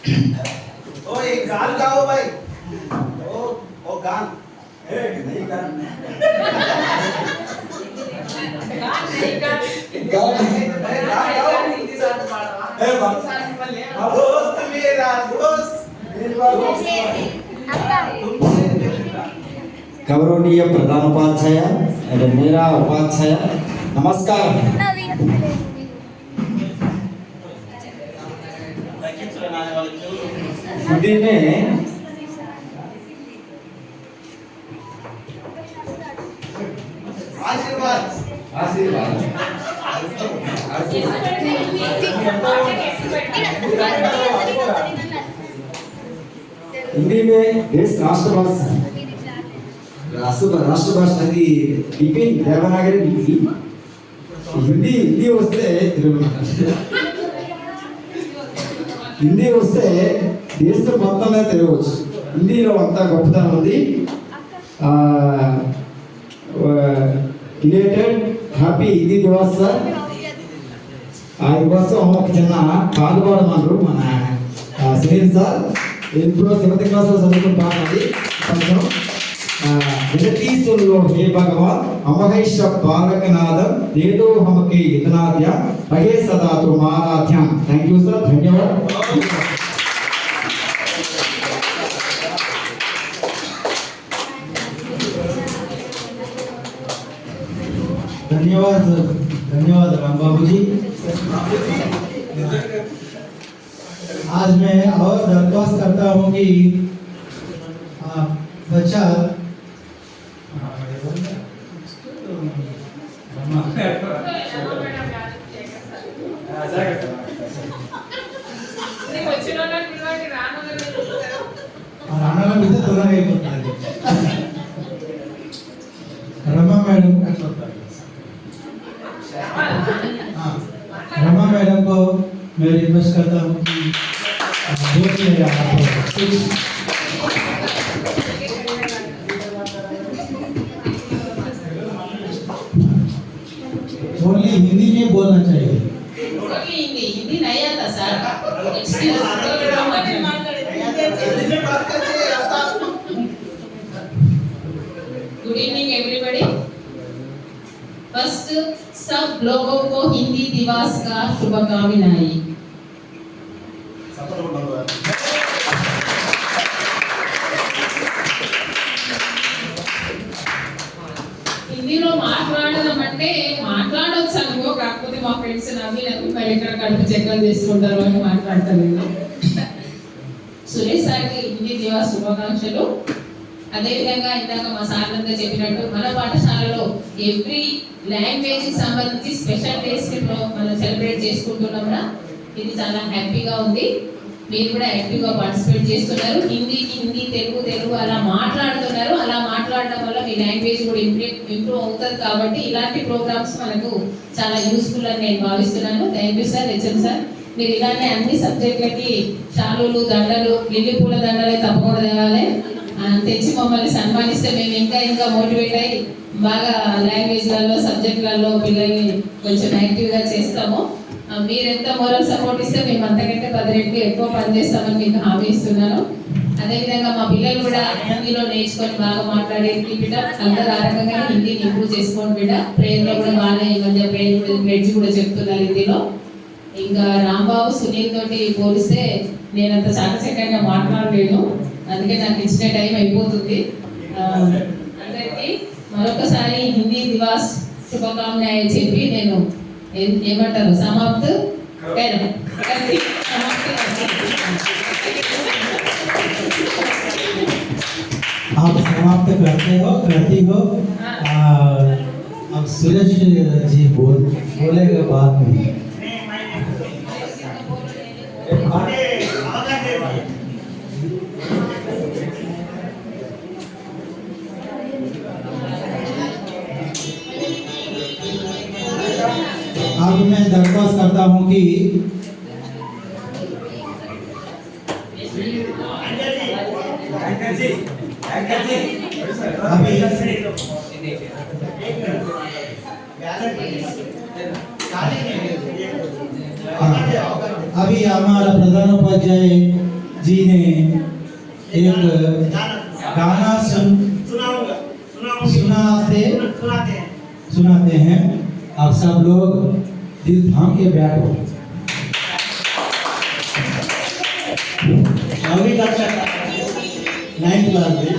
ओ एक गान गाओ भाई। ओ गान। नहीं गान। दोस्त मेरा दोस्त गौरवनीय प्रधानोपाध्याय एवं मेरा उपाध्याय नमस्कार। हिंदी में आशीर्वाद आशीर्वाद हिंदी में देश राष्ट्रभाषा राष्ट्रभाषा बिपिन देवनागरी लिपि हिंदी हिंदी वस्ते हिंदी वस्ते देश మొత్తం మీద తెలియవచ్చు హిందీలో అంతా గొప్పతనం ఉంది related happy Hindi Divas sir ఆయన కోసం ఒక చిన్న పాట పాడమన్నారు మన సునీల్ సార్ ఇప్పుడు 7th క్లాస్లో చదువుకున్న పాట అది కొంచెం विनती सुन लो हे भगवान अमहेश बालकनादम दे दो हमके इतना ध्यान रहे सदा तुम्हारा ध्यान। थैंक यू सर, धन्यवाद। धन्यवाद धन्यवाद राम बाबू जी। आज मैं और दरख्वास्त करता हूँ कि बच्चा रमा मैडम रमा मैडम को मैं रिक्वेस्ट करता हूँ कि ओनली हिंदी में बोलना चाहिए। हिंदी नहीं आता sir. Good evening everybody. First सब लोगों को हिंदी दिवस का शुभकामनाएं। హిందీలో మాట్లాడడం అంటే మాట్లాడొచ్చు అనుకో, కాకపోతే మా ఫ్రెండ్స్ నవ్వి మరి ఇక్కడ కడుపు చెక్కలు తీసుకుంటారు అని మాట్లాడతాను. సురేష్ సార్కి హిందీ దివస్ శుభాకాంక్షలు. అదేవిధంగా ఇందాక మా సార్లంతా చెప్పినట్టు మన పాఠశాలలో ఎవ్రీ లాంగ్వేజ్ కి సంబంధించి స్పెషల్ డేస్ మనం సెలబ్రేట్ చేసుకుంటున్నాం. ఇది చాలా హ్యాపీగా ఉంది. మీరు కూడా యాక్టివ్గా పార్టిసిపేట్ చేస్తున్నారు. హిందీకి హిందీ, తెలుగు తెలుగు అలా మాట్లాడుతున్నారు. అలా మాట్లాడడం వల్ల మీ లాంగ్వేజ్ కూడా ఇంప్రూవ్ అవుతుంది. కాబట్టి ఇలాంటి ప్రోగ్రామ్స్ మనకు చాలా యూస్ఫుల్ అని నేను భావిస్తున్నాను. Thank you sir, HM sir. మీరు ఇలానే అన్ని సబ్జెక్టులకి షాలులు, దండలు, లిల్లీ పూల దండలే తప్పకుండా తేవాలి. తెచ్చి మమ్మల్ని సన్మానిస్తే మేము ఇంకా ఇంకా మోటివేట్ అయ్యి బాగా లాంగ్వేజ్లలో, సబ్జెక్టులలో పిల్లల్ని కొంచెం యాక్టివ్గా చేస్తాము. మీరు ఎంత మోరల్ సపోర్ట్ ఇస్తే మేము అంతకంటే 10 రెట్లు ఎక్కువ పనిచేస్తామని మీకు హామీ ఇస్తున్నాను. అదేవిధంగా మా పిల్లలు కూడా హిందీలో నేర్చుకొని బాగా మాట్లాడే బిడ్డ అందరూ ఆ రకంగా హిందీని ఇంప్రూవ్ చేసుకోండి బిడ్డ. ప్రేయర్లో కూడా బాగానే ఈ మధ్య ప్రేయర్ ప్లెడ్జ్ కూడా చెప్తున్నారు హిందీలో. ఇంకా రాంబాబు, సునీల్ తోటి పోలిస్తే నేను అంత చాకచక్యంగా మాట్లాడలేను. అందుకే నాకు ఇచ్చిన టైం అయిపోతుంది. అందరికీ మరొకసారి హిందీ దివాస్ శుభకామనాలు చెప్పి నేను ఏమంటారు సమాప్త आप समाप्त करते हो, करती हो। अब सूरज जी बोलेगा बाद में। अब मैं दरख्वास्त करता हूँ कि अभी हमारा प्रधानोपाध्याय जी ने एक गाना सुनाते हैं। आप सब लोग दिल थाम के बैठो। अभी कक्षा 9th क्लास में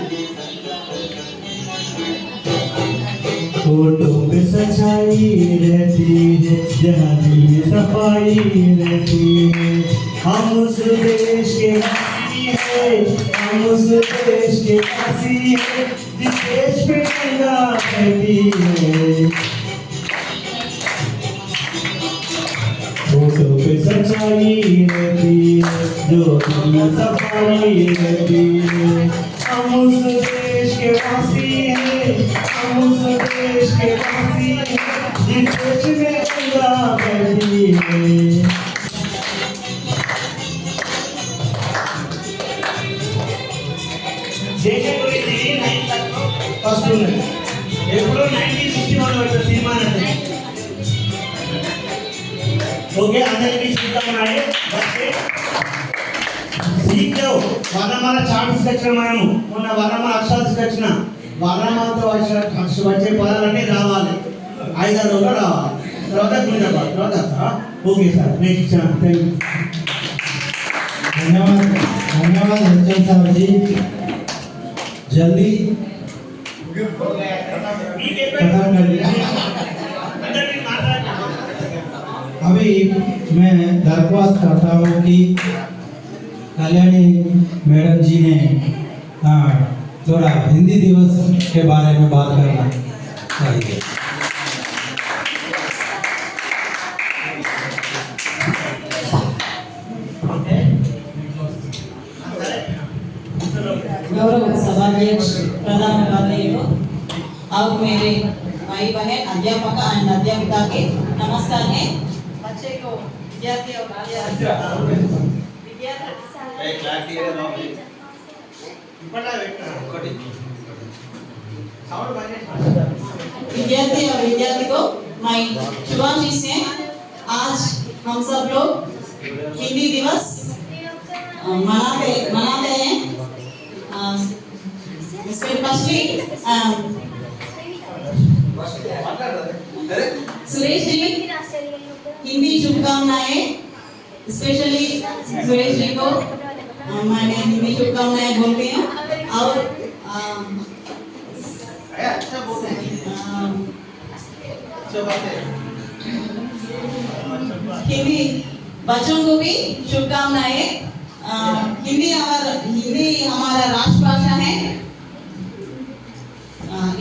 फोटो पे सच्चाई रहती है, जहाँ दिल में सफाई रहती है। हम उस देश के वासी है, हम उस देश के वासी है, जिस देश पे गंगा बहती है। फोटो पे सच्चाई रहती है, जो दिल में सफाई रहती है। हम उस देश के वासी है, हम उस देश के वासी है, जिस देश में गंगा बहती है। దేశ గురించి 9th ఫస్ట్ ఎప్పుడు 1961 వచ్చే సినిమా అంటే ఓకే అందరికీ చూద్దామన్నాడే బట్టే సీక్లో వర్ణమాల చార్ట్స్ వచ్చిన మనము మొన్న వర్ణమాల అక్షరాలు వచ్చిన వర్ణమాలతో వచ్చే పదాలన్నీ రావాలి 5 రోజుల్లో రావాలి తర్వాత గుండెపాలి తర్వాత ఓకే సార్ నెక్స్ట్ ఇచ్చాను థ్యాంక్ యూ धन्यवाद धन्यवाद रंजन साहब जी। जल्दी खत्म कर दिया। अभी मैं दरख्वास्त करता हूँ कि कल्याणी मैडम जी ने थोड़ा हिंदी दिवस के बारे में बात करना चाहिए। गौरव सभाध्यक्ष प्रधान उपाध्यायुలు और मेरे भाई बहन अध्यापक एंड अध्यापिका के नमस्कार है। बच्चे को विद्यार्थी और विद्यार्थी और विद्यार्थी को मैं शुभाशीष है। आज हम सब लोग हिंदी दिवस मनाते हैं। स्पेशली सुरेश जी हिंदी शुभकामनाएं स्पेशली सुरेश जी को मैंने हिंदी शुभकामनाएं बोलती हूँ। और हिंदी बच्चों को भी शुभकामनाएं। हिंदी हमारा राष्ट्रभाषा है।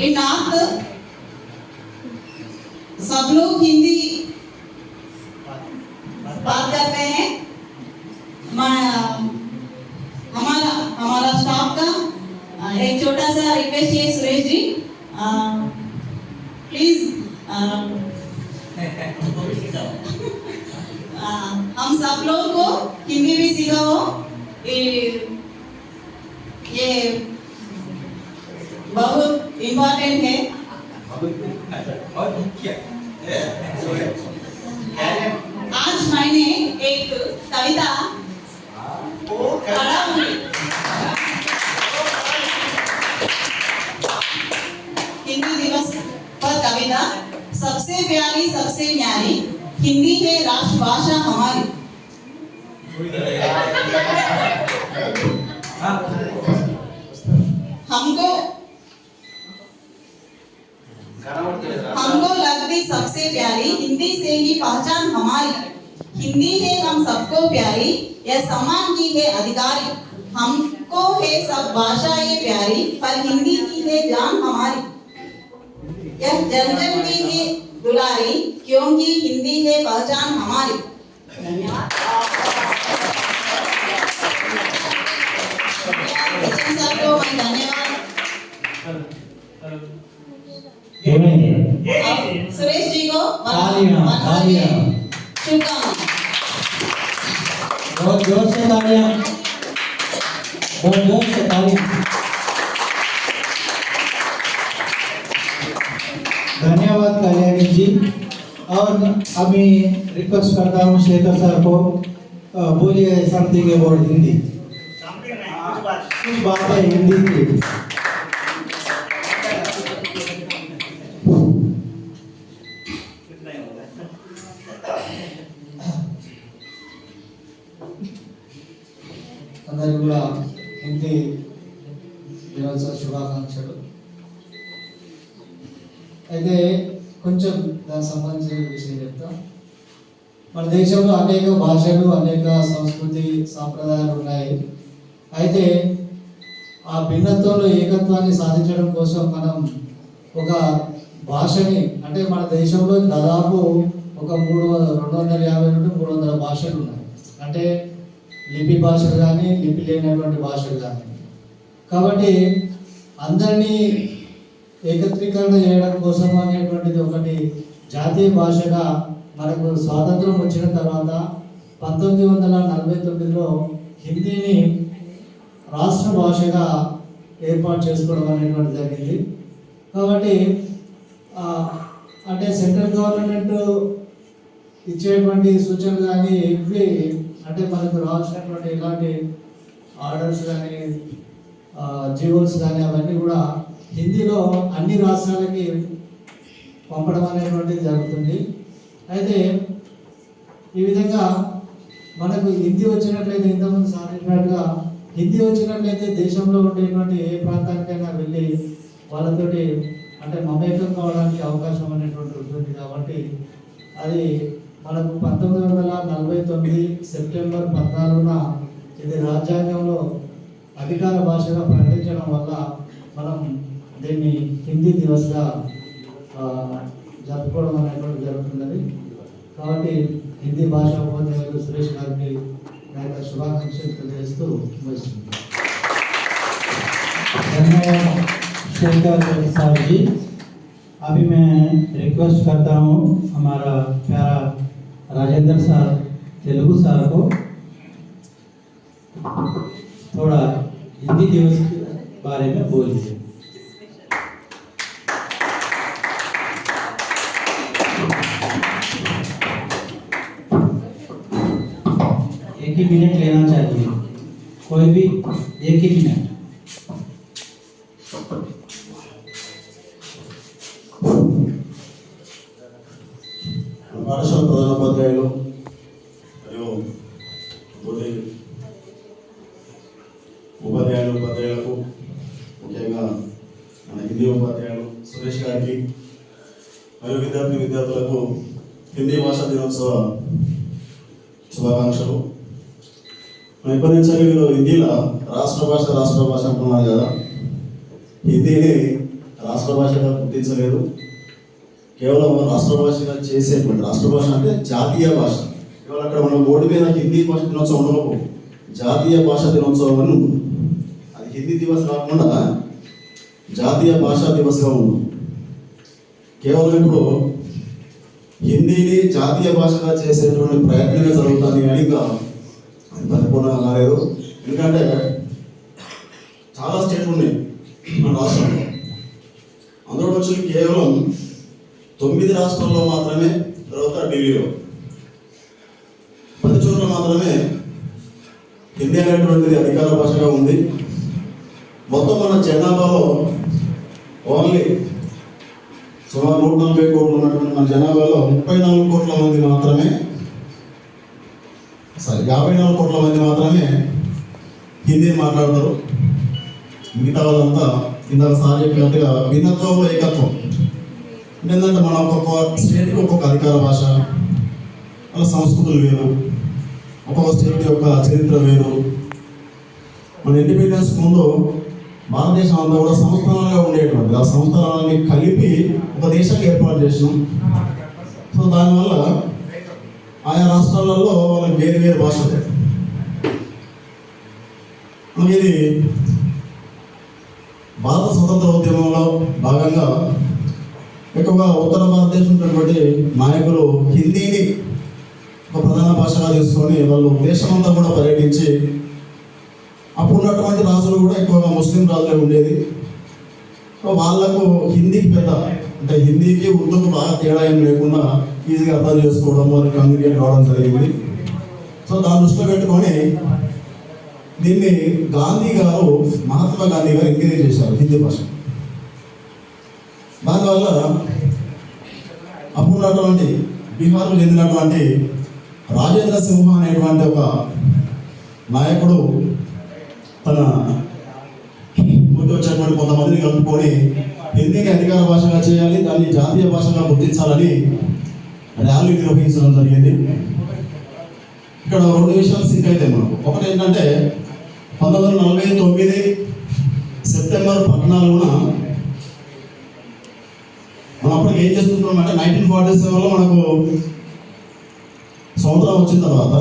इन नॉर्थ सब लोग हिंदी बात करते हैं। हमारा स्टाफ का एक छोटा सा रिक्वेस्ट है सुरेश जी प्लीज हम सब लोग को हिंदी भी सिखाओ। ये बहुत इम्पोर्टेंट है। आज मैंने एक कविता पढ़ा हूँ। हिंदी दिवस पर कविता सबसे प्यारी सबसे न्यारी हिंदी है राष्ट्रभाषा हमारी। हमको लगती सबसे प्यारी हिंदी से ही पहचान हमारी। हिंदी है हम सबको प्यारी यह सम्मान की है अधिकारी। हमको है सब भाषाएं प्यारी पर हिंदी की है जान हमारी। यह जन जन की है दुलारी क्योंकि हिंदी है पहचान हमारी। धन्यवाद सबको मैं धन्यवाद। सुरेश जी को शुभकामनाएं। बहुत जोर से तालियां, बहुत जोर से तालियां। धन्यवाद कल्याणी जी। और अभी रिक्वेस्ट करता हूँ शेखर सर को बोलिए समथिंग अबाउट हिंदी। कुछ बातें हिंदी की। అందరికీ కూడా హిందీ దినోత్సవ శుభాకాంక్షలు. అయితే కొంచెం దానికి సంబంధించిన విషయం చెప్తాం. మన దేశంలో అనేక భాషలు, అనేక సంస్కృతి, సాంప్రదాయాలు ఉన్నాయి. అయితే ఆ భిన్నత్వంలో ఏకత్వాన్ని సాధించడం కోసం మనం ఒక భాషని, అంటే మన దేశంలో దాదాపు ఒక 250 నుండి 300 భాషలు ఉన్నాయి. అంటే లిపి భాషలు కానీ, లిపి లేనటువంటి భాషలు కానీ. కాబట్టి అందరినీ ఏకత్రీకరణ చేయడం కోసం అనేటువంటిది ఒకటి జాతీయ భాషగా మనకు స్వాతంత్రం వచ్చిన తర్వాత 1949లో హిందీని రాష్ట్ర భాషగా ఏర్పాటు చేసుకోవడం అనేటువంటి జరిగింది. కాబట్టి అంటే సెంట్రల్ గవర్నమెంట్ ఇచ్చేటువంటి సూచనలు కానీ ఇవి అంటే మనకు రావాల్సినటువంటి ఇలాంటి ఆర్డర్స్ కానీ జీవోస్ కానీ అవన్నీ కూడా హిందీలో అన్ని రాష్ట్రాలకి పంపడం అనేటువంటిది జరుగుతుంది. అయితే ఈ విధంగా మనకు హిందీ వచ్చినట్లయితే, ఇంతకుముందు సాధించినట్టుగా హిందీ వచ్చినట్లయితే దేశంలో ఉండేటువంటి ఏ ప్రాంతానికైనా వెళ్ళి వాళ్ళతోటి అంటే మమేకం కావడానికి అవకాశం అనేటువంటి ఉంటుంది. కాబట్టి అది మనకు 1949 సెప్టెంబర్ 14న ఇది రాజ్యాంగంలో అధికార భాషగా ప్రకటించడం వల్ల మనం దీన్ని హిందీ దివస్గా జరుపుకోవడం అనేటువంటి జరుగుతున్నది. కాబట్టి హిందీ భాషా ఉపాధ్యాయులు సురేష్ గారికి నా యొక్క శుభాకాంక్షలు తెలియజేస్తూ ముగిస్తున్నాను. धन्यवाद शेखर साहब जी। अभी मैं रिक्वेस्ट करता हूँ हमारा प्यारा राजेंद्र सर तेलुगु सर को थोड़ा हिंदी दिवस के बारे में बोलिए। एक ही मिनट लेना चाहिए, कोई भी एक ही मिनट। పాఠశాల ప్రధానోపాధ్యాయులు మరియు తోటి ఉపాధ్యాయులకు ముఖ్యంగా మన హిందీ ఉపాధ్యాయులు సురేష్ గారికి మరియు విద్యార్థులకు హిందీ భాషా దినోత్సవ శుభాకాంక్షలు. మనం ఇప్పటి నుంచి మీరు హిందీలో రాష్ట్ర భాష అంటున్నారు కదా, హిందీని రాష్ట్ర భాషగా గుర్తించలేదు. కేవలం రాష్ట్ర భాషగా చేసేటువంటి, రాష్ట్ర భాష అంటే జాతీయ భాష. కేవలం అక్కడ మనం బోర్డు మీద హిందీ భాష దినోత్సవం ఉండకపో, జాతీయ భాష దినోత్సవం అని ఉంటుంది. అది హిందీ దివస్ కాకుండా జాతీయ భాషా దివస్గా ఉంది. కేవలం ఇప్పుడు హిందీని జాతీయ భాషగా చేసేటువంటి ప్రయత్నమే జరుగుతుంది కానీ ఇంకా పరిపూర్ణంగా కాలేదు. ఎందుకంటే చాలా స్టేట్లు ఉన్నాయి మన రాష్ట్రంలో. అందులో వచ్చి కేవలం 9 రాష్ట్రాల్లో మాత్రమే, తర్వాత ఢిల్లీలో 10 చోట్ల మాత్రమే హిందీ అనేటువంటిది అధికార భాషగా ఉంది. మొత్తం మన జనాభాలో ఓన్లీ సుమారు 140 కోట్లు ఉన్నటువంటి మన జనాభాలో 34 కోట్ల మంది మాత్రమే, 54 కోట్ల మంది మాత్రమే హిందీని మాట్లాడతారు. మిగతా వాళ్ళంతా ఇందాక సార్ చెప్పినట్టుగా భిన్నత్వంలో ఏకత్వం. ఏంటంటే మన ఒక్కొక్క స్టేట్కి ఒక్కొక్క అధికార భాష, వాళ్ళ సంస్కృతులు వేరు, ఒక్కొక్క స్టేట్ యొక్క చరిత్ర వేరు. మన ఇండిపెండెన్స్ ముందు భారతదేశం అంతా కూడా సంస్థానాలుగా ఉండేటువంటి, ఆ సంస్థానాలని కలిపి ఒక దేశాన్ని ఏర్పాటు చేసినాం. సో దానివల్ల ఆయా రాష్ట్రాలలో వాళ్ళకి వేరు వేరు భాషలు. ఇది భారత స్వతంత్ర ఉద్యమంలో భాగంగా ఎక్కువగా ఉత్తర భారతదేశం ఉన్నటువంటి నాయకులు హిందీని ఒక ప్రధాన భాషగా తీసుకొని వాళ్ళు దేశమంతా కూడా పర్యటించి, అప్పుడున్నటువంటి రాజులు కూడా ఎక్కువగా ముస్లిం రాజులే ఉండేది. వాళ్ళకు హిందీకి పెద్ద, అంటే హిందీకి ఉర్దూకు బాగా తేడా ఏం లేకుండా ఈజీగా అర్థం చేసుకోవడం, వాళ్ళకి కమ్యూనికేట్ కావడం జరిగింది. సో దాన్ని దృష్టిలో పెట్టుకొని దీన్ని గాంధీ గారు, మహాత్మా గాంధీ గారు ఎంకరేజ్ చేశారు హిందీ భాష. దానివల్ల అప్పుడున్నటువంటి బీహార్కు చెందినటువంటి రాజేంద్ర సింహ అనేటువంటి ఒక నాయకుడు తన వచ్చేటువంటి కొంతమందిని కలుపుకొని హిందీని అధికార భాషగా చేయాలి, దాన్ని జాతీయ భాషగా గుర్తించాలని ర్యాలీ నిర్వహించడం జరిగింది. ఇక్కడ రెండు విషయాలు సింక్ అయితే మనకు. ఒకటి ఏంటంటే 1949 సెప్టెంబర్ 14న మనం అప్పటికి ఏం చేస్తున్నాం అంటే 1947లో మనకు స్వతంత్రం వచ్చిన తర్వాత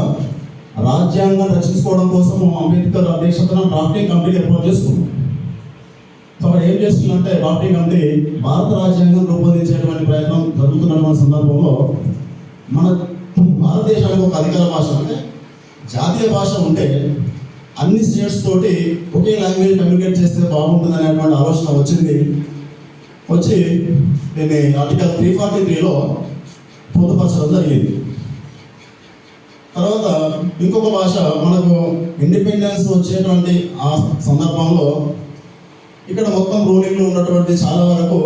రాజ్యాంగం రచించుకోవడం కోసం అంబేద్కర్ అధ్యక్షతన డ్రాఫ్టింగ్ కమిటీ ఏర్పాటు చేసుకున్నాం. సో అక్కడ ఏం చేస్తుందంటే డ్రాఫ్టింగ్ కమిటీ భారత రాజ్యాంగం రూపొందించేటువంటి ప్రయత్నం జరుగుతున్నటువంటి సందర్భంలో మన భారతదేశానికి ఒక అధికార భాష అంటే జాతీయ భాష ఉంటే అన్ని స్టేట్స్ తోటి ఒకే లాంగ్వేజ్ కమ్యూనికేట్ చేస్తే బాగుంటుంది అనేటువంటి ఆలోచన వచ్చి దీన్ని ఆర్టికల్ 343లో పొందుపరచడం జరిగింది. తర్వాత ఇంకొక భాష మనకు ఇండిపెండెన్స్ వచ్చేటువంటి ఆ సందర్భంలో ఇక్కడ మొత్తం రూలింగ్లో ఉన్నటువంటి చాలా వరకు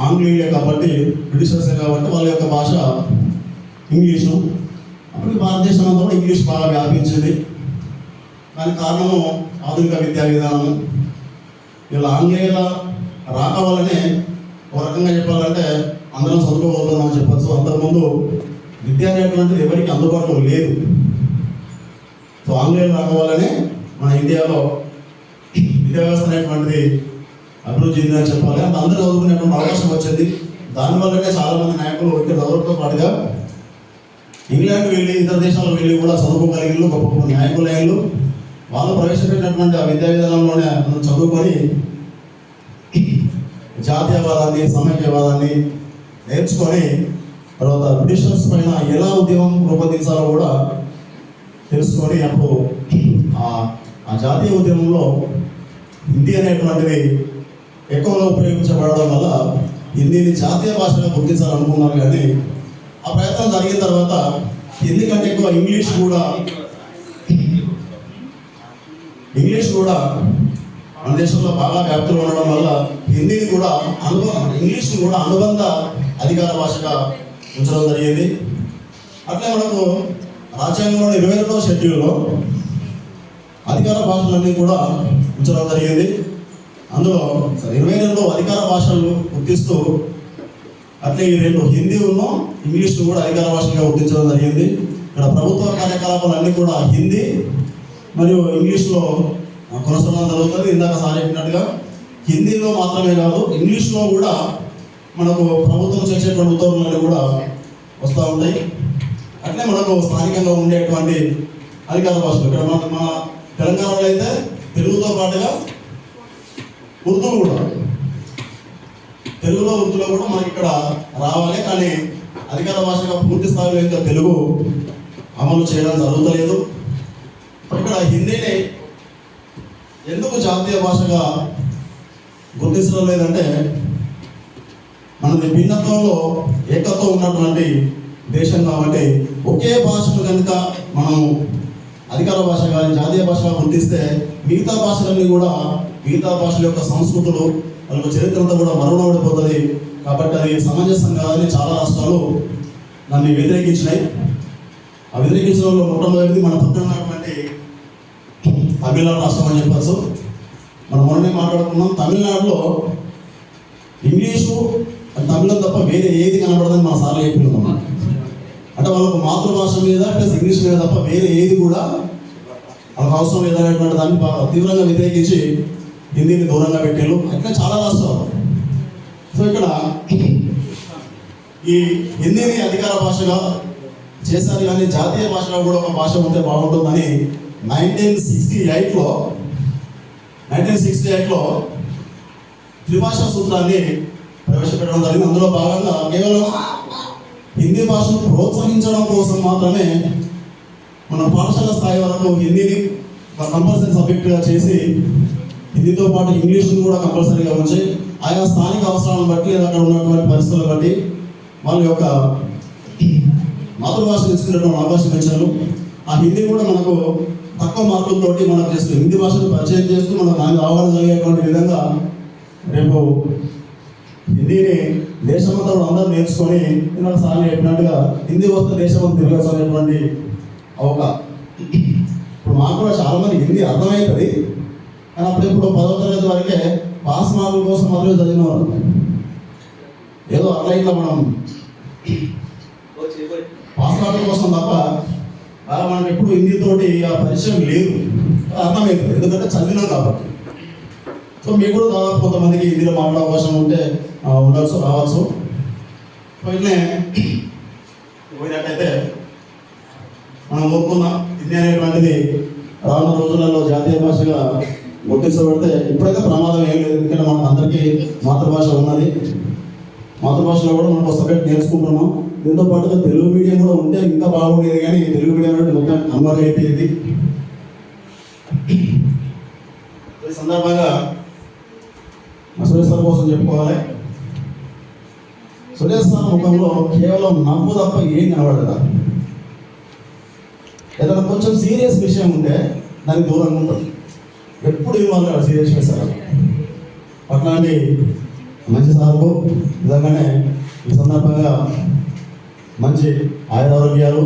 ఆంగ్లేయులే కాబట్టి, బ్రిటిషర్సే కాబట్టి వాళ్ళ యొక్క భాష ఇంగ్లీషు. అప్పటికి భారతదేశం అంతా కూడా ఇంగ్లీష్ బాగా వ్యాపించింది. దానికి కారణము ఆధునిక విద్యా విధానము. ఇలా ఆంగ్లేయుల రాక వల్లనే ఒక రకంగా చెప్పాలంటే అందరం చదువుకోగలుగుతున్నామని చెప్పచ్చు. అంతకుముందు విద్య అనేటువంటిది ఎవరికి అందుబాటులో లేదు. సో ఆంగ్లేయులు రాక వల్లనే మన ఇండియాలో విద్యా వ్యవస్థ అనేటువంటిది అభివృద్ధి చెందిందని చెప్పాలి. అంత అందరూ చదువుకునేటువంటి అవకాశం వచ్చింది. దానివల్లనే చాలామంది నాయకులు ఇక్కడ చదువుతో పాటుగా ఇంగ్లాండ్ వెళ్ళి ఇతర దేశాలకు వెళ్ళి కూడా చదువుకోగలిగిన గొప్ప గొప్ప నాయకులైనలు. వాళ్ళు ప్రవేశపెట్టినటువంటి ఆ విద్యా విధానంలోనే మనం చదువుకొని జాతీయవాదాన్ని, సమైక్యవాదాన్ని నేర్చుకొని తర్వాత బ్రిటిషర్స్ పైన ఎలా ఉద్యమం రూపొందించాలో కూడా తెలుసుకొని అప్పుడు ఆ జాతీయ ఉద్యమంలో హిందీ అనేటువంటిది ఎక్కువగా ఉపయోగించబడడం వల్ల హిందీని జాతీయ భాషగా గుర్తించాలనుకున్నారు. కానీ ఆ ప్రయత్నం జరిగిన తర్వాత హిందీ కంటే ఎక్కువ ఇంగ్లీష్ కూడా మన దేశంలో బాగా వ్యాప్తిలో ఉండడం వల్ల హిందీని కూడా ఇంగ్లీష్ని కూడా అనుబంధ అధికార భాషగా ఉంచడం జరిగింది. అట్లే మనకు రాజ్యాంగంలోని 22వ షెడ్యూల్లో అధికార భాషలన్నీ కూడా ఉంచడం జరిగింది. అందులో 22 అధికార భాషలు గుర్తిస్తూ అట్లే ఈ రెండు హిందీ ఇంగ్లీష్ను కూడా అధికార భాషగా గుర్తించడం జరిగింది. ఇక్కడ ప్రభుత్వ కార్యకలాపాలన్నీ కూడా హిందీ మరియు ఇంగ్లీష్లో కొనసాగడం జరుగుతుంది. ఇందాక సార్ చెప్పినట్టుగా హిందీలో మాత్రమే కాదు ఇంగ్లీష్లో కూడా మనకు ప్రభుత్వం చేసేటువంటి ఉత్తర్వులన్నీ కూడా వస్తూ ఉంటాయి. అట్లే మనకు స్థానికంగా ఉండేటువంటి అధికార భాషలు ఇక్కడ మన తెలంగాణలో అయితే తెలుగుతో పాటుగా ఉర్దూ కూడా, తెలుగులో ఉర్దూలో కూడా మనకి ఇక్కడ రావాలి. కానీ అధికార భాషగా పూర్తి స్థాయిలో ఇంకా తెలుగు అమలు చేయడం జరుగుతలేదు. ఇక్కడ హిందీని ఎందుకు జాతీయ భాషగా గుర్తించడం లేదంటే మనది భిన్నత్వంలో ఏకత్వం ఉన్నటువంటి దేశం కాబట్టి ఒకే భాషను కనుక మనం అధికార భాష కానీ జాతీయ భాషగా గుర్తిస్తే మిగతా భాషలన్నీ కూడా మిగతా భాషల యొక్క సంస్కృతులు వాళ్ళ చరిత్ర అంతా కూడా మరుగునపడిపోతుంది. కాబట్టి అది సమంజసం కాదని చాలా రాష్ట్రాలు దాన్ని వ్యతిరేకించినాయి. ఆ వ్యతిరేకించడంలో మొట్టమొదటిది మన పక్కన ఉన్నటువంటి తమిళనాడు రాష్ట్రం అని చెప్పచ్చు. మనం మొన్ననే మాట్లాడుకున్నాం. తమిళనాడులో ఇంగ్లీషు తమిళం తప్ప వేరే ఏది కనబడదని మన సార్లు చెప్పినాం. అంటే వాళ్ళకు మాతృభాష మీద ప్లస్ ఇంగ్లీష్ మీద తప్ప వేరే ఏది కూడా వాళ్ళకి అవసరం లేదనేటువంటి దాన్ని తీవ్రంగా వ్యతిరేకించి హిందీని దూరంగా పెట్టారు. అట్లా చాలా రాష్ట్రాలు. సో ఇక్కడ ఈ హిందీని అధికార భాషగా చేశారు. కానీ జాతీయ భాషగా కూడా ఒక భాష ఉంటే బాగుంటుందని 1968లో త్రిభాషా సూత్రాన్ని ప్రవేశపెట్టడం జరిగింది. అందులో భాగంగా కేవలం హిందీ భాషను ప్రోత్సహించడం కోసం మాత్రమే మన పాఠశాల స్థాయి వరకు హిందీని కంపల్సరీ సబ్జెక్టుగా చేసి హిందీతో పాటు ఇంగ్లీష్ను కూడా కంపల్సరీగా ఉంచి ఆయా స్థానిక అవసరాలను బట్టి లేదా అక్కడ ఉన్నటువంటి పరిస్థితులను బట్టి వాళ్ళ యొక్క మాతృభాష తీసుకునేటువంటి అవకాశం ఇచ్చారు. ఆ హిందీ కూడా మనకు తక్కువ మార్కులతోటి మనకు జస్ట్ హిందీ భాషను పరిచయం చేస్తూ మనం దానికి అవగాహన కలిగేటువంటి విధంగా రేపు హిందీని దేశమంతా కూడా అందరూ నేర్చుకొని ఇందులో సార్లు చెప్పినట్టుగా హిందీ వస్తే దేశం తిరగచ్చు అనేటువంటి అవకాశం. ఇప్పుడు మాకు కూడా చాలా మంది హిందీ అర్థమవుతుంది, కానీ అప్పుడు ఇప్పుడు 10వ తరగతి వరకే పాస్ మార్కుల కోసం మాత్రమే చదివినవారు. ఏదో అట్లా ఇట్లా మనం పాస్ మార్కుల కోసం తప్ప మనకి ఎప్పుడు హిందీతోటి ఆ పరిచయం లేదు, అర్థమవుతుంది ఎందుకంటే చదివినాం కాబట్టి. సో మీకు కూడా దాదాపు కొంతమందికి హిందీలో మాట్లాడే అవకాశం ఉంటే ఉండొచ్చు, రావచ్చు. సో ఇట్లే పోయినట్టయితే మనం కోరుకున్నాం హిందీ అనేటువంటిది రానున్న రోజులలో జాతీయ భాషగా గుర్తించబడితే ఇప్పుడైతే ప్రమాదం ఏం లేదు, ఎందుకంటే మనకు అందరికీ మాతృభాష ఉన్నది. మాతృభాషలో కూడా మనం సబ్జెక్ట్ నేర్చుకుంటున్నాం. దీంతో పాటుగా తెలుగు మీడియం కూడా ఉంటే ఇంకా బాగుండేది, కానీ తెలుగు మీడియం అంటే మొత్తం అమలు అయిపోయింది. ఈ సందర్భంగా సురేష్ సార్ కోసం చెప్పుకోవాలి. సురేష్ సార్ ముఖంలో కేవలం నవ్వు తప్ప ఏం కనబడదా. ఏదైనా కొంచెం సీరియస్ విషయం ఉంటే దానికి దూరంగా ఉంటుంది, ఎప్పుడు ఇవ్వాలి సీరియస్ విషయాలు. అట్లాంటి మంచి సార్కు నిజంగానే ఈ సందర్భంగా మంచి ఆయురారోగ్యాలు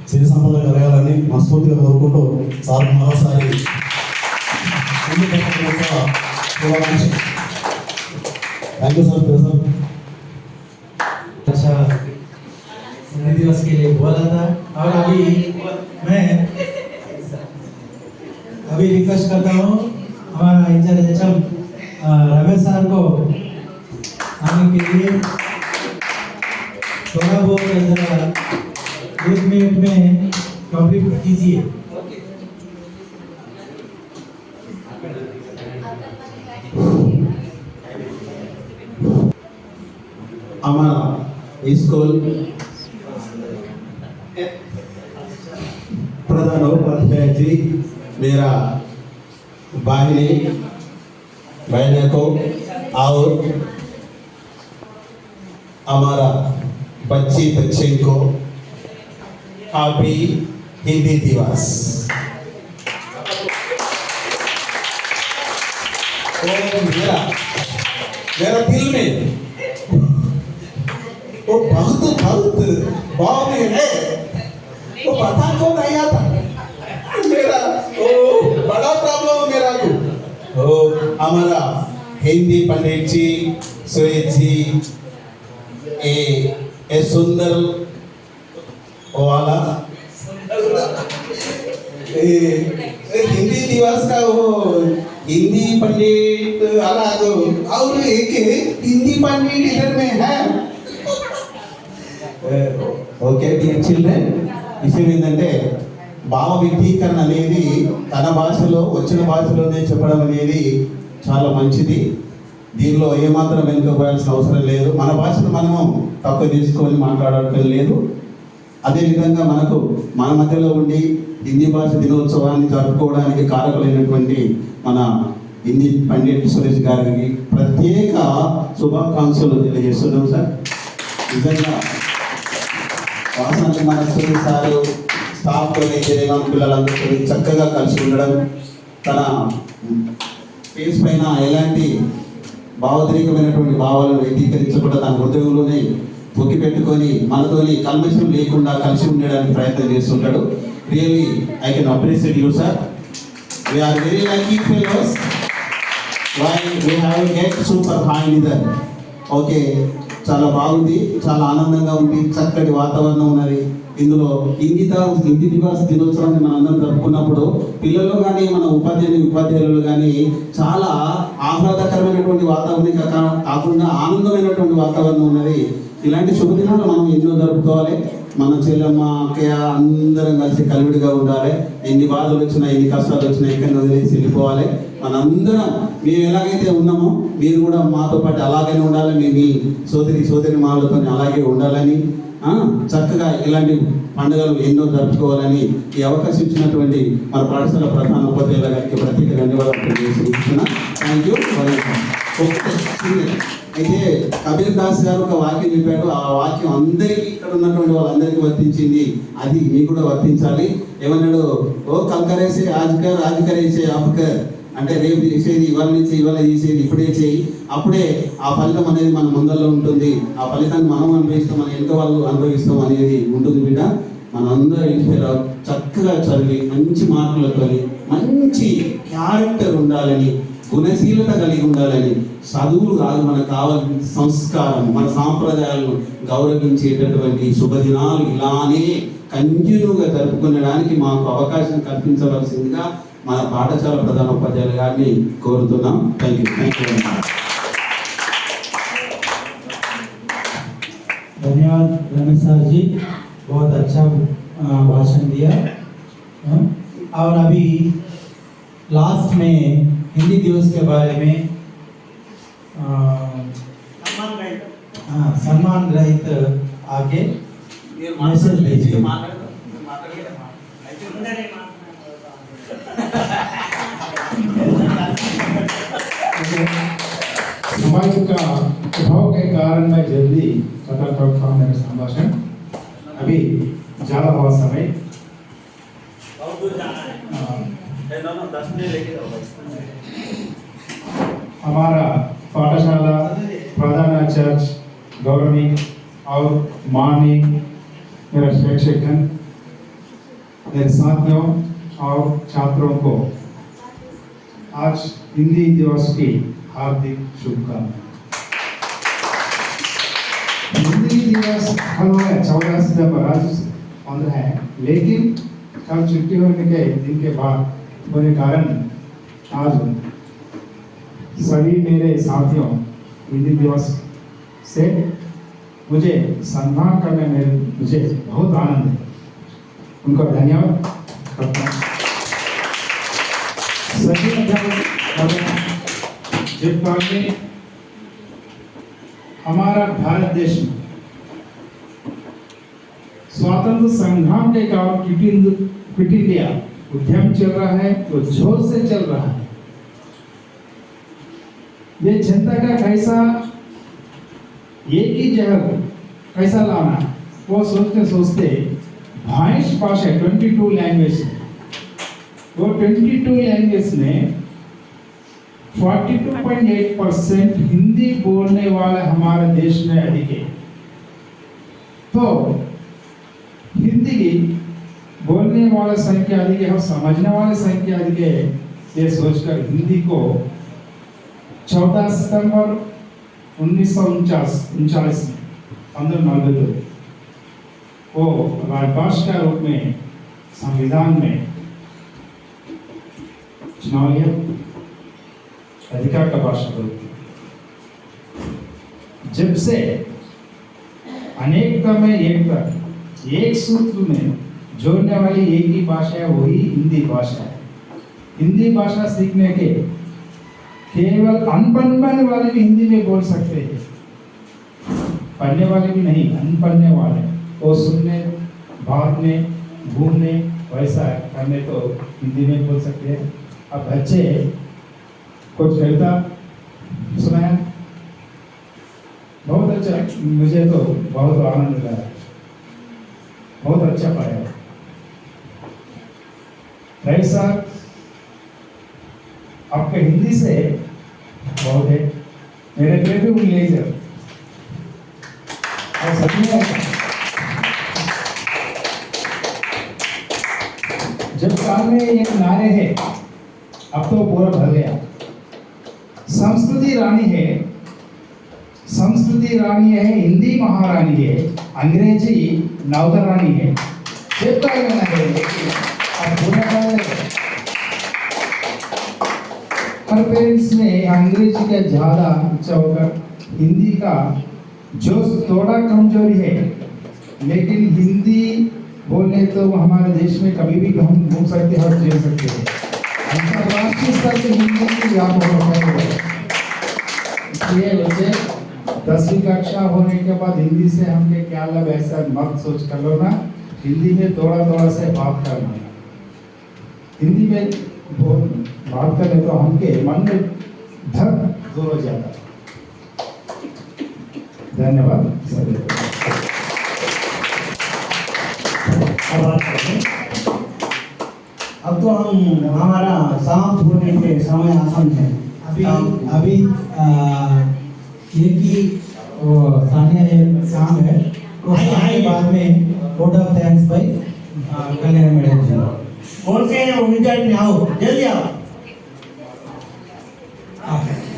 సిరి సంపదలు కలగాలని మనస్ఫూర్తిగా కోరుకుంటూ సార్ మరోసారి థ్యాంక్ యూ సార్. अच्छा हिंदी दिवस के लिए बोला था। और मैं अभी रिक्वेस्ट करता हूँ हमारा इंचार्ज एचएम रमेश साहब को आने के लिए थोड़ा बहुत जरा 1 मिनट में कंप्लीट कीजिए। हमारा स्कूल प्रधानोपाध्याय जी, मेरा बहनों को और हमारा बच्चे को हैप्पी हिंदी दिवस। मेरा दिल में वो बहुत बहुत है, वो पता को नहीं आता मेरा, वो बड़ा प्रॉब्लम है मेरा को। ओ हमारा हिंदी पंडित जी सुरेश जी ए सुंदर वाला हिंदी दिवस का वो हिंदी पंडित वाला तो, और एक हिंदी पंडित इधर में है। ఓకే డియర్ చిల్డ్రన్, విషయం ఏంటంటే భావ వ్యక్తీకరణ అనేది తన భాషలో వచ్చిన భాషలోనే చెప్పడం అనేది చాలా మంచిది. దీనిలో ఏమాత్రం వెనుకపోయాల్సిన అవసరం లేదు. మన భాషను మనము తక్కువ తీసుకొని మాట్లాడటం లేదు. అదేవిధంగా మనకు మన మధ్యలో ఉండి హిందీ భాష దినోత్సవాన్ని జరుపుకోవడానికి కారకులైనటువంటి మన హిందీ పండిట్ సురేష్ గారికి ప్రత్యేక శుభాకాంక్షలు తెలియజేస్తున్నాం సార్. నిజంగా వాసన మన సురేష్ సారు స్టాఫ్తో పిల్లలందరితో చక్కగా కలిసి ఉండడం, తన ఫేస్ పైన ఎలాంటి భావోద్రేకమైనటువంటి భావాలను వ్యక్తీకరించకుండా తన హృదయంలోనే పొక్కి పెట్టుకొని మనతోని కల్మషం లేకుండా కలిసి ఉండడానికి ప్రయత్నం చేస్తుంటాడు. Really I can appreciate you sir. We are very lucky fellows why we have get super high leader. Okay, చాలా బాగుంది, చాలా ఆనందంగా ఉంది, చక్కటి వాతావరణం ఉన్నది. ఇందులో హిందీ దినోత్సవాన్ని మనందరం జరుపుకున్నప్పుడు పిల్లలు కానీ మన ఉపాధ్యాయులు కానీ చాలా ఆహ్లాదకరమైనటువంటి వాతావరణం కాకుండా ఆనందమైనటువంటి వాతావరణం ఉన్నది. ఇలాంటి శుభదినాలు మనం ఎన్నో జరుపుకోవాలి. మన చెల్లెమ్మ అక్కయ్య అందరం కలిసి కలివిడిగా ఉండాలి. ఎన్ని బాధలు వచ్చినా ఎన్ని కష్టాలు వచ్చినా ఎక్కడిని వదిలేసి వెళ్ళిపోవాలి. మనందరం మేము ఎలాగైతే ఉన్నామో మీరు కూడా మాతో పాటు అలాగనే ఉండాలి. మీ సోదరి మాలతో అలాగే ఉండాలని చక్కగా ఇలాంటి పండుగలు ఎన్నో జరుపుకోవాలని ఈ అవకాశం ఇచ్చినటువంటి మన పాఠశాల ప్రధాన ఉపాధ్యాయుల గారికి ప్రత్యేక ధన్యవాదాలు తెలియజేస్తున్నా. Thank you. అయితే కబీర్ దాస్ గారు ఒక వాక్యం చెప్పాడు. ఆ వాక్యం అందరికీ ఇక్కడ ఉన్నటువంటి వాళ్ళందరికీ వర్తించింది. అది మీకు కూడా వర్తించాలి. ఏమన్నాడు? ఓ కల్కరేసే ఆజ్కర్ ఆజ్కరేసే ఆప్కర్ అంటే రేపు చేసేది ఇవాళ నుంచి ఇవాళ చేసేది ఇప్పుడే చేయి, అప్పుడే ఆ ఫలితం అనేది మన ముందరలో ఉంటుంది. ఆ ఫలితాన్ని మనం అనుభవిస్తాం, మన ఎంత వాళ్ళు అనుభవిస్తాం అనేది ఉంటుంది బిడ్డ. మనందరూ ఇంట్లో చక్కగా చదివి మంచి మార్కులతో మంచి క్యారెక్టర్ ఉండాలని, గుణశీలత కలిగి ఉండాలని, చదువులు కాదు మనకు కావాల్సిన సంస్కారం, మన సాంప్రదాయాలను గౌరవించేటటువంటి శుభదినాలు ఇలానే కంటిన్యూగా జరుపుకునడానికి మాకు అవకాశం కల్పించవలసిందిగా మన పాఠశాల ప్రధాన ఉపాధ్యాయులు గారిని కోరుతున్నాం. Thank you. धन्यवाद रमेश सर जी, बहुत अच्छा भाषण दिया। और अभी लास्ट में हिंदी दिवस के बारे में सम्मान रहित आके मैसेज भेजिए। समाज का प्रभाव के कारण मैं जल्दी खत्म करता हूँ मेरा संभाषण। अभी ज़्यादा बहुत समय हमारा पाठशाला प्रधानाचार्य गौरवी और माननीय मेरा शिक्षकगण, मेरे साथियों और छात्रों को आज हिंदी दिवस की हार्दिक शुभकामनाएं। हिंदी दिवस कल 14 सितंबर आज 15 है, लेकिन कल छुट्टी होने के दिन के बाद होने कारण आज सभी मेरे साथियों हिंदी दिवस से मुझे सम्मान करने में मुझे बहुत आनंद है। उनको धन्यवाद करता हूँ। सभी जब में हमारा भारत देश में स्वातंत्र संग्राम के कारण क्विट इंडिया उद्यम चल रहा है, वो जोर से चल रहा है। ये जनता का कैसा एक ही जगह कैसा लाना, वो सोचते सोचते भाइश भाषा 22 लैंग्वेज, वो 22 लैंग्वेज में 42.8% हिंदी बोलने वाले हमारे देश में अधिक है। तो हिंदी की बोलने वाले संख्या अधिक है और समझने वाले संख्या अधिक है। ये सोचकर हिंदी को 14 सितंबर 1939 1592 वो राजभाषा के रूप में संविधान में चुनाव लिया, अधिकार का भाषा को। जब से अनेकता में एकता, एक सूत्र में जोड़ने वाली एक ही भाषा है, वही हिंदी भाषा है। हिंदी भाषा सीखने के केवल अनपढ़ने वाले भी हिंदी में बोल सकते हैं, पढ़ने वाले भी नहीं, अनपढ़ने वाले वो सुनने, बांटने, घूमने वैसा करने तो हिंदी में बोल सकते हैं। अब बच्चे कुछ कविता सुनाया, बहुत अच्छा, मुझे तो बहुत आनंद मिला, बहुत अच्छा पाया। राइट साहब, आपका हिंदी से बहुत है, मेरे बेटे विलेजर और सच में जब काल में एक नारे है, अब तो पूरा भर गया। संस्कृति रानी है, संस्कृति रानी है, हिंदी महारानी है, अंग्रेजी नौकरानी है। जब का गाना है, अब पूरा हर पेरेंट्स में अंग्रेजी का ज़्यादा इच्छा होकर हिंदी का जो थोड़ा कमजोरी है, लेकिन हिंदी बोलने तो हमारे देश में कभी भी हम घूम सकते हैं और झेल सकते हैं। अंतर्राष्ट्रीय स्तर पर हिंदी की व्यापक है, इसलिए बच्चे 10वीं कक्षा होने के बाद हिंदी से हमके क्या लब, ऐसा मत सोच कर लो ना। हिंदी में थोड़ा थोड़ा से बात करना, हिंदी में बात करें तो हमके मन में धक दूर हो जाता। धन्यवाद सभी को। अब तो हम हमारा समाप्त होने के समय आसन है। अभी एक ही वो सानिया एक शाम है, वो शाम के बाद में वोट ऑफ थैंक्स भाई कल्याण मैडम जी। कौन से हैं वो विद्यार्थी, आओ जल्दी आओ।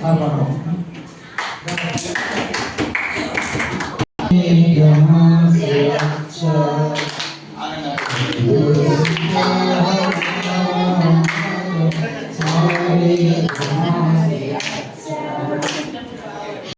आप